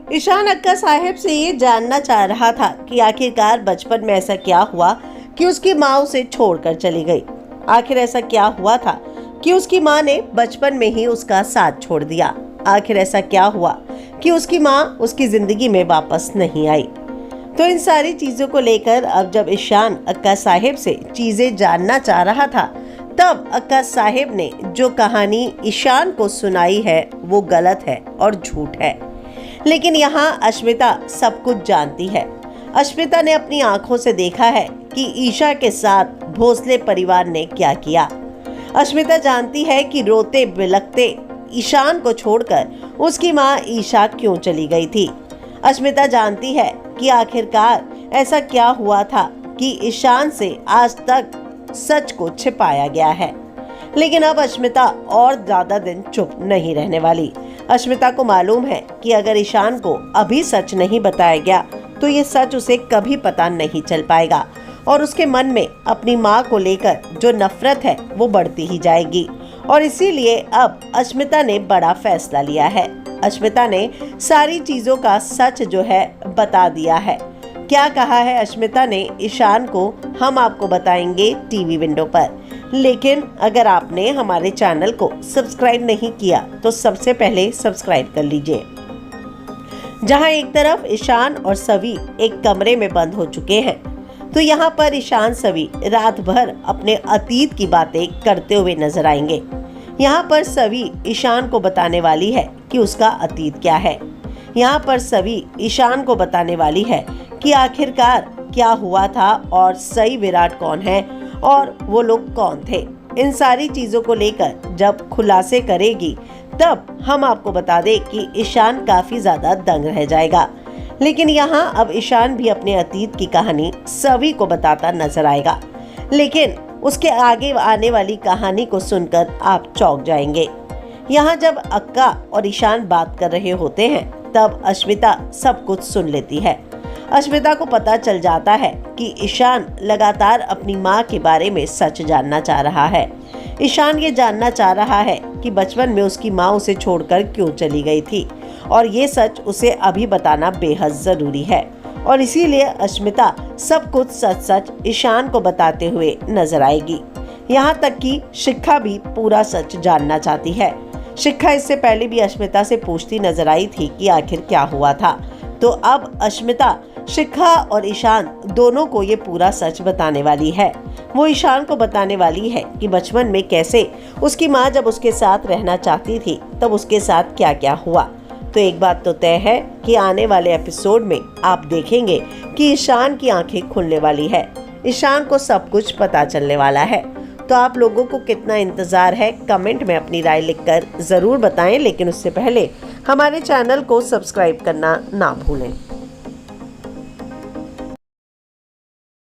ईशान अक्का साहिब से ये जानना चाह रहा था कि आखिरकार बचपन में ऐसा क्या हुआ कि उसकी माँ उसे छोड़कर चली गई। आखिर ऐसा क्या हुआ था कि उसकी माँ ने बचपन में ही उसका साथ छोड़ दिया। आखिर ऐसा क्या हुआ कि उसकी माँ उसकी जिंदगी में वापस नहीं आई। तो इन सारी चीजों को लेकर अब जब ईशान अक्का साहिब से चीजें जानना चाह रहा था, तब अक्का साहिब ने जो कहानी ईशान को सुनाई है वो गलत है और झूठ है। लेकिन यहाँ अश्मिता सब कुछ जानती है। अश्मिता ने अपनी आंखों से देखा है कि ईशा के साथ भोसले परिवार ने क्या किया। अश्मिता जानती है कि रोते बिलखते ईशान को छोड़कर उसकी माँ ईशा क्यों चली गई थी। अश्मिता जानती है कि आखिरकार ऐसा क्या हुआ था कि ईशान से आज तक सच को छिपाया गया है। लेकिन अब अश्मिता और ज्यादा दिन चुप नहीं रहने वाली। अश्मिता को मालूम है कि अगर ईशान को अभी सच नहीं बताया गया तो ये सच उसे कभी पता नहीं चल पाएगा और उसके मन में अपनी माँ को लेकर जो नफरत है वो बढ़ती ही जाएगी। और इसीलिए अब अश्मिता ने बड़ा फैसला लिया है। अश्मिता ने सारी चीजों का सच जो है बता दिया है। क्या कहा है अश्मिता ने ईशान को, हम आपको बताएंगे टीवी विंडो पर। लेकिन अगर आपने हमारे चैनल को सब्सक्राइब नहीं किया तो सबसे पहले सब्सक्राइब कर लीजिए। जहां एक तरफ ईशान और सवी एक कमरे में बंद हो चुके हैं, तो यहाँ पर ईशान सवी रात भर अपने अतीत की बातें करते हुए नजर आएंगे। यहाँ पर सवी ईशान को बताने वाली है कि उसका अतीत क्या है। यहाँ पर सवी ईशान को बताने वाली है कि आखिरकार क्या हुआ था और सही विराट कौन है और वो लोग कौन थे। इन सारी चीजों को लेकर जब खुलासे करेगी तब हम आपको बता दें कि ईशान काफी ज्यादा दंग रह जाएगा। लेकिन यहाँ अब ईशान भी अपने अतीत की कहानी सभी को बताता नजर आएगा। लेकिन उसके आगे आने वाली कहानी को सुनकर आप चौंक जाएंगे। यहाँ जब अक्का और ईशान बात कर रहे होते हैं तब अश्मिता सब कुछ सुन लेती है। अश्मिता को पता चल जाता है कि ईशान लगातार अपनी माँ के बारे में सच जानना चाह रहा है। ईशान ये जानना चाह रहा है कि बचपन में उसकी माँ उसे छोड़कर क्यों चली गई थी और ये सच उसे अभी बताना बेहद जरूरी है। और इसीलिए अश्मिता सब कुछ सच सच ईशान को बताते हुए नजर आएगी। यहाँ तक कि शिखा भी पूरा सच जानना चाहती है। शिखा इससे पहले भी अश्मिता से पूछती नजर आई थी कि आखिर क्या हुआ था। तो अब अश्मिता शिखा और ईशान दोनों को ये पूरा सच बताने वाली है। वो ईशान को बताने वाली है कि बचपन में कैसे उसकी माँ जब उसके साथ रहना चाहती थी तब उसके साथ क्या क्या हुआ। तो एक बात तो तय है कि आने वाले एपिसोड में आप देखेंगे कि ईशान की आंखें खुलने वाली है। ईशान को सब कुछ पता चलने वाला है। तो आप लोगों को कितना इंतजार है कमेंट में अपनी राय लिखकर जरूर बताएं। लेकिन उससे पहले हमारे चैनल को सब्सक्राइब करना ना भूलें।